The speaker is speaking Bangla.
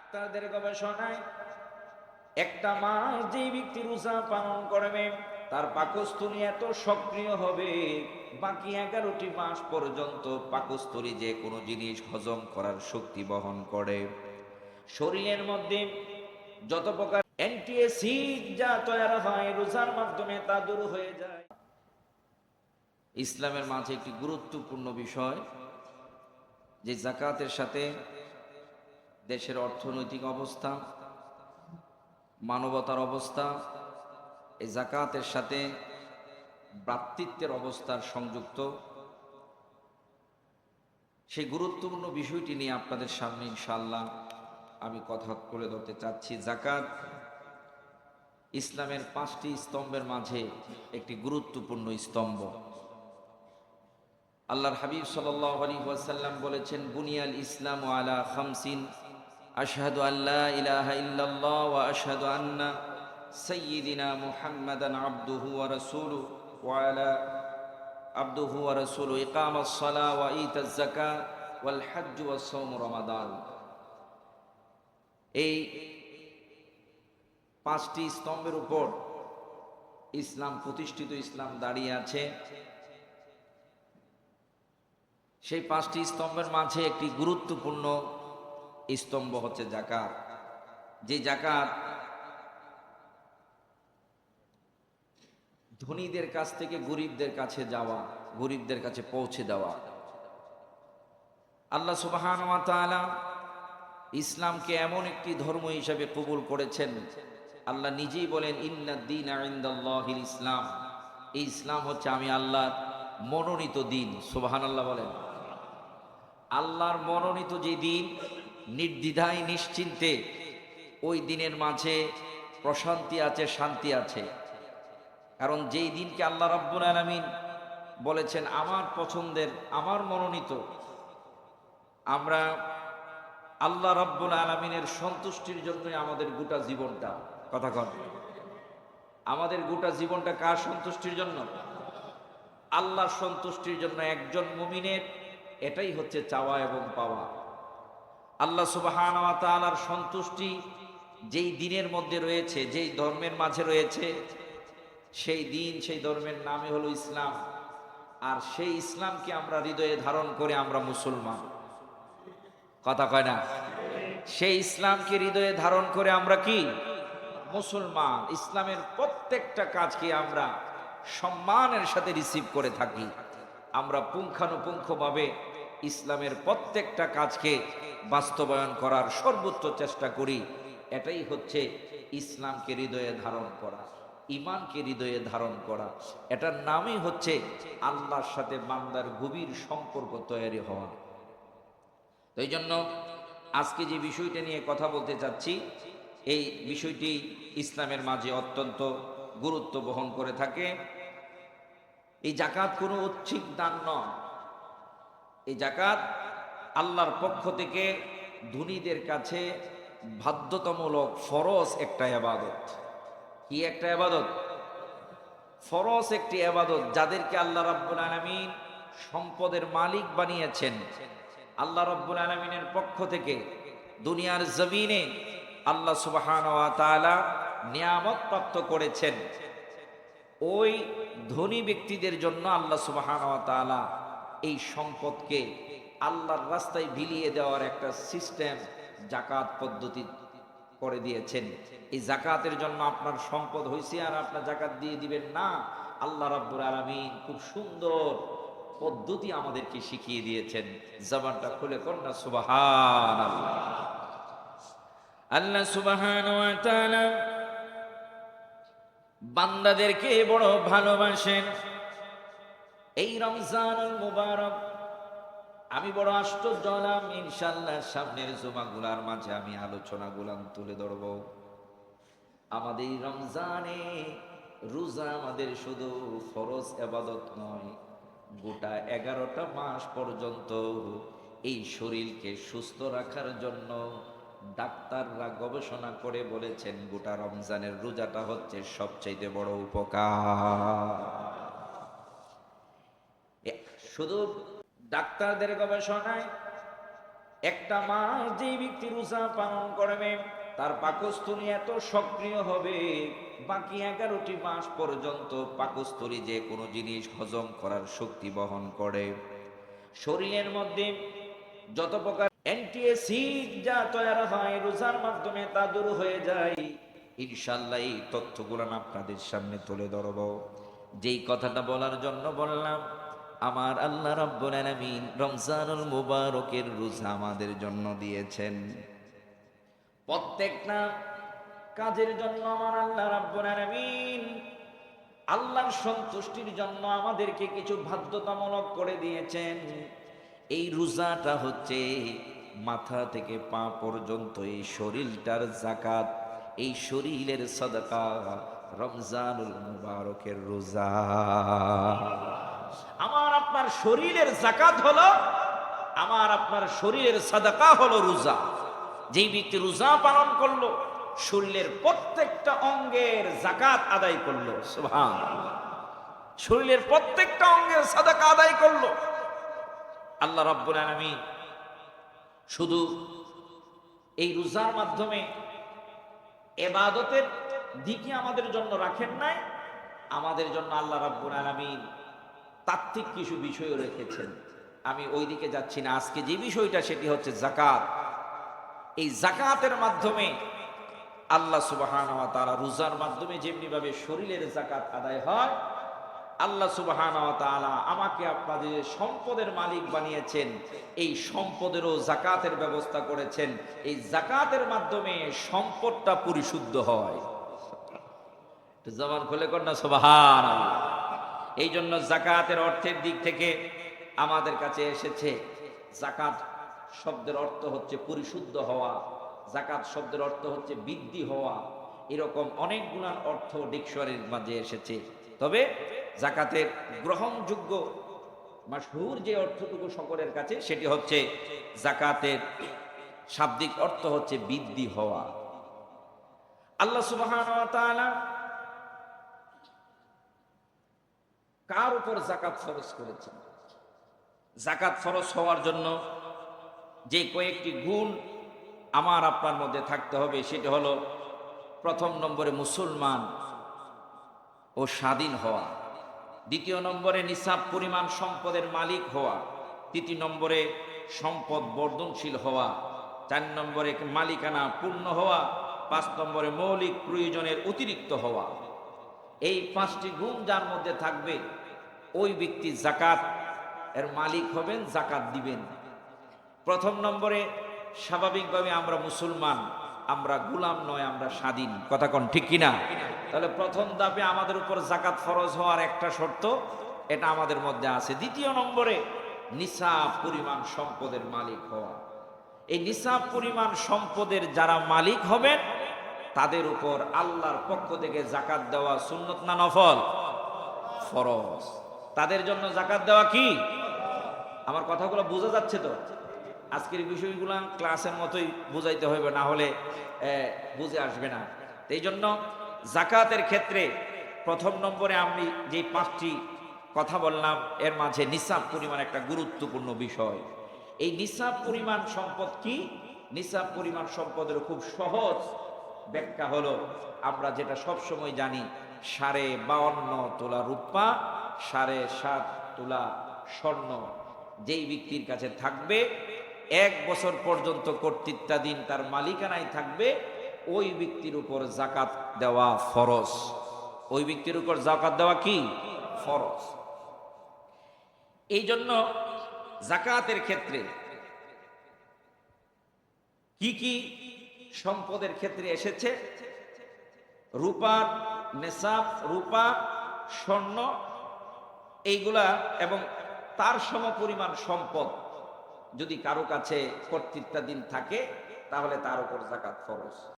ডাক্তারদের গবেষণায় একটা মাস যে ব্যক্তি রোজা পালন করবে তার পাকস্থলী এত সক্রিয় হবে, বাকি 11টি মাস পর্যন্ত পাকস্থলী যে কোনো জিনিস হজম করার শক্তি বহন করে। শরীরের মধ্যে যত প্রকার অ্যান্টি অ্যাসিড যা তৈরি হয় রোজার মাধ্যমে তা দূর হয়ে যায়। ইসলামের মাঝে একটি গুরুত্বপূর্ণ বিষয় যে যাকাতের সাথে দেশের অর্থনৈতিক অবস্থা, মানবতার অবস্থা, এই যাকাতের সাথে ভ্রাতৃত্বের অবস্থার সংযুক্ত। সেই গুরুত্বপূর্ণ বিষয়টি নিয়ে আপনাদের সামনে ইনশাআল্লাহ আমি কথা তুলে ধরতে চাচ্ছি। যাকাত ইসলামের 5টি স্তম্ভের মাঝে একটি গুরুত্বপূর্ণ স্তম্ভ। আল্লাহর হাবিব সাল্লাল্লাহু আলাইহি ওয়াসাল্লাম বলেছেন, বুনিয়াল ইসলামু আলা খামসিন, আশহাদু আল্লা ইলাহা ইল্লাল্লাহ ওয়া আশহাদু আন্না সাইয়্যিদিনা মুহাম্মাদান আবদুহু ওয়া রাসূলুহু ওয়া আলা আবদুহু ওয়া রাসূলুহু ইকামাস সালাহ ওয়া ইতাজ যাকাত ওয়াল হজ্জ ওয়াস সাওম রমাদান। এই 5টি স্তম্ভের উপর ইসলাম প্রতিষ্ঠিত, ইসলাম দাঁড়িয়ে আছে। সেই 5টি স্তম্ভের মাঝে একটি গুরুত্বপূর্ণ স্তম্ভ হচ্ছে যাকাত। যে যাকাত ধনীদের কাছ থেকে গরিবদের কাছে যাওয়া, গরিবদের কাছে পৌঁছে দেওয়া। আল্লাহ সুবহানাহু ওয়া তাআলা ইসলামকে এমন একটি ধর্ম হিসেবে কবুল করেছেন, আল্লাহ নিজেই বলেন, ইন্নাদ দীনা ইনদাল্লাহিল ইসলাম। এই ইসলাম হচ্ছে আমি আল্লাহর মনোনীত দিন। সুবহানাল্লাহ বলেন। আল্লাহর মনোনীত যে দিন, নির্দ্বিধায় নিশ্চিন্তে ওই দিনের মাঝে প্রশান্তি আছে, শান্তি আছে। কারণ যেই দিনকে আল্লাহ রাব্বুল আলামিন বলেছেন আমার পছন্দের, আমার মনোনীত, আমরা আল্লাহ রাব্বুল আলামিনের সন্তুষ্টির জন্যই আমাদের গোটা জীবনটা, কথা কন, আমাদের গোটা জীবনটা কার সন্তুষ্টির জন্য? আল্লাহর সন্তুষ্টির জন্য। একজন মুমিনের এটাই হচ্ছে চাওয়া এবং পাওয়া। আল্লাহ সুবহানাহু ওয়া তাআলার সন্তুষ্টি যেই দিনের মধ্যে রয়েছে, যেই ধর্মের মাঝে রয়েছে, সেই দিন, সেই ধর্মের নামে হলো ইসলাম। আর সেই ইসলামকে আমরা হৃদয়ে ধারণ করে আমরা মুসলমান, কথা কয় না? সেই ইসলামকে হৃদয়ে ধারণ করে আমরা কি মুসলমান। ইসলামের প্রত্যেকটা কাজকে আমরা সম্মানের সাথে রিসিভ করে থাকি। আমরা পুঙ্খানুপুঙ্খভাবে ইসলামের প্রত্যেকটা কাজকে বাস্তবায়ন করার সর্বোচ্চ চেষ্টা করি। এটাই হচ্ছে ইসলামকে হৃদয়ে ধারণ করা, ঈমানকে হৃদয়ে ধারণ করা। এটার নামই হচ্ছে আল্লাহর সাথে বান্দার গভীর সম্পর্ক তৈরি হওয়া। তো এই জন্য আজকে যে বিষয়টা নিয়ে কথা বলতে চাচ্ছি, এই বিষয়টি ইসলামের মাঝে অত্যন্ত গুরুত্ব বহন করে থাকে। এই যাকাত কোনো ঐচ্ছিক দান নয়। এই যাকাত আল্লাহর পক্ষ থেকে ধনীদের কাছে বাধ্যতামূলক ফরজ একটা ইবাদত। কি একটা ইবাদত? ফরজ একটি ইবাদত, যাদেরকে আল্লাহ রাব্বুল আলামিন সম্পদের মালিক বানিয়েছেন। আল্লাহ রাব্বুল আলামিনের পক্ষ থেকে দুনিয়ার জমিনে আল্লাহ সুবহানাহু ওয়া তাআলা নিয়ামত প্রাপ্ত করেছেন। ওই ধনী ব্যক্তিদের জন্য আল্লাহ সুবহানাহু ওয়া তাআলা এই সম্পদকে আল্লাহর রাস্তায় বিলিয়ে দেওয়ার একটা সিস্টেম, যাকাত পদ্ধতি করে দিয়েছেন। এই যাকাতের জন্য আপনার সম্পদ হইছে আর আপনার যাকাত দিয়ে দিবেন না, আল্লাহ রাব্বুল আলামিন খুব সুন্দর পদ্ধতি আমাদেরকে শিখিয়ে দিয়েছেন। জবানটা খুলে কোন না সুবহানাল্লাহ। আল্লাহ সুবহানাহু ওয়া তাআলা বান্দাদেরকে বড় ভালোবাসেন। এই রমজানুল মুবারক আমি বড় আশ্চর্য হলাম। ইনশাআল্লাহ সামনের জুমাগুলার মাঝে আমি আলোচনাগুলো তুলে ধরব। আমাদের এই রমজানে রোজা আমাদের শুধু ফরজ ইবাদত নয়, গোটা 11টা মাস পর্যন্ত এই শরীরকে সুস্থ রাখার জন্য ডাক্তাররা গবেষণা করে বলেছেন গোটা রমজানের রোজাটা হচ্ছে সবচাইতে বড় উপকার। শুধু ডাক্তারদের গবেষণায় একটা মাস যেই ব্যক্তি রোজা পালন করবে তার পাকস্থলী এত সক্রিয় হবে, বাকি 11টি মাস পর্যন্ত পাকস্থলী যে কোনো জিনিস হজম করার শক্তি বহন করে। শরীরের মধ্যে যত প্রকার অ্যান্টি অ্যাসিড যা তৈরি হয় রোজার মাধ্যমে তা দূর হয়ে যায়। ইনশাআল্লাহ এই তথ্যগুলো আপনাদের সামনে তুলে ধরব। যেই কথাটা বলার জন্য বললাম, আমার আল্লাহ রাব্বুল আলামিন রমজানুল মুবারকের রোজা আমাদের জন্য দিয়েছেন। প্রত্যেকটা কাজের জন্য আমার আল্লাহ রাব্বুল আলামিন আল্লাহর সন্তুষ্টির জন্য আমাদেরকে কিছু বাধ্যতামূলক করে দিয়েছেন। এই রোজাটা হচ্ছে মাথা থেকে পা পর্যন্ত এই শরীরটার যাকাত, এই শরীরের সাদাকা রমজানুল মুবারকের রোজা। আমার আপনার শরীরের যাকাত হলো, আমার আপনার শরীরের সাদাকা হলো রোজা। যেই ব্যক্তি রোজা পালন করলো শরীরের প্রত্যেকটা অঙ্গের যাকাত আদায় করলো, সুবহানাল্লাহ, শরীরের প্রত্যেকটা অঙ্গের সাদাকা আদায় করলো। আল্লাহ রাব্বুল আলামিন শুধু এই রোজার মাধ্যমে ইবাদতের দিকে আমাদের জন্য রাখেন নাই, আমাদের জন্য আল্লাহ রাব্বুল আলামিন তাত্ত্বিক কিছু বিষয়ও রেখেছেন। আমি ওই দিকে যাচ্ছি না। আজকে যে বিষয়টা সেটি হচ্ছে যাকাত। এই যাকাতের মাধ্যমে আল্লাহ সুবহানাহু ওয়া তাআলা রোজার মাধ্যমে যেমনি ভাবে শরীরের যাকাত আদায় হয়, আল্লাহ সুবহানাহু ওয়া তাআলা আমাকে আপনাদের সম্পদের মালিক বানিয়েছেন, এই সম্পদেরও যাকাতের ব্যবস্থা করেছেন। এই যাকাতের মাধ্যমে সম্পদটা পরিশুদ্ধ হয়। জবান খুলে কর না সুবহানাল্লাহ। এই জন্য যাকাতের অর্থের দিক থেকে আমাদের কাছে এসেছে, যাকাত শব্দের অর্থ হচ্ছে পরিশুদ্ধ হওয়া, যাকাত শব্দের অর্থ হচ্ছে বৃদ্ধি হওয়া, এরকম অনেকগুলো অর্থ ডিকশনারির মাঝে এসেছে। তবে যাকাতের গ্রহণযোগ্য মাশহুর যে অর্থটুকু সকলের কাছে, সেটি হচ্ছে যাকাতের শাব্দিক অর্থ হচ্ছে বৃদ্ধি হওয়া। আল্লাহ সুবহানাহু ওয়া তাআলা কার উপর যাকাত ফরজ করেছেন? যাকাত ফরজ হওয়ার জন্য যে কয়েকটি গুণ আমার আপনার মধ্যে থাকতে হবে, সেটা হলো প্রথম নম্বরে মুসলমান ও স্বাধীন হওয়া, দ্বিতীয় নম্বরে নিসাব পরিমাণ সম্পদের মালিক হওয়া, তৃতীয় নম্বরে সম্পদ বর্ধনশীল হওয়া, 4 নম্বরে মালিকানা পূর্ণ হওয়া, 5 নম্বরে মৌলিক প্রয়োজনের অতিরিক্ত হওয়া। এই 5টি গুণ যার মধ্যে থাকবে ওই ব্যক্তি যাকাত এর মালিক হবেন, যাকাত দিবেন। প্রথম নম্বরে স্বাভাবিকভাবে আমরা মুসলমান, আমরা গোলাম নয়, আমরা স্বাধীন। কথা কোন ঠিক কিনা? তাহলে প্রথম ধাপে আমাদের উপর যাকাত ফরজ হওয়ার একটা শর্ত, এটা আমাদের মধ্যে আছে। দ্বিতীয় নম্বরে নিসাব পরিমাণ সম্পদের মালিক হওয়া। এই নিসাব পরিমাণ সম্পদের যারা মালিক হবেন তাদের উপর আল্লাহর পক্ষ থেকে যাকাত দেওয়া সুন্নত না নফল? ফরজ। তাদের জন্য যাকাত দেওয়া কি? আমার কথাগুলো বোঝা যাচ্ছে তো? আজকের বিষয়গুলো ক্লাসের মতোই বুঝাইতে হবে, না হলে বুঝে আসবে না। এই জন্য যাকাতের ক্ষেত্রে প্রথম নম্বরে আমি যে 5টি কথা বললাম এর মাঝে নিসাব পরিমাণ একটা গুরুত্বপূর্ণ বিষয়। এই নিসাব পরিমাণ সম্পদ কি? নিসাব পরিমাণ সম্পদের খুব সহজ ব্যাখ্যা হলো, আমরা যেটা সব সময় জানি, 52.5 তোলা রূপা, 7.5 তোলা স্বর্ণ যেই ব্যক্তির কাছে থাকবে, 1 বছর পর্যন্ত কর্তৃত্বাধীন তার মালিকানায় থাকবে, ওই ব্যক্তির উপর যাকাত দেওয়া ফরজ। ওই ব্যক্তির উপর যাকাত দেওয়া কি? ফরজ। এই জন্য যাকাতের ক্ষেত্রে কি কি সম্পদের ক্ষেত্রে এসেছে? রূপার নেশাব, রূপা, স্বর্ণ, এইগুলা এবং তার সমপরিমাণ সম্পদ যদি কারো কাছে কর্তৃত্বাধীন থাকে তাহলে তার উপর যাকাত ফরজ।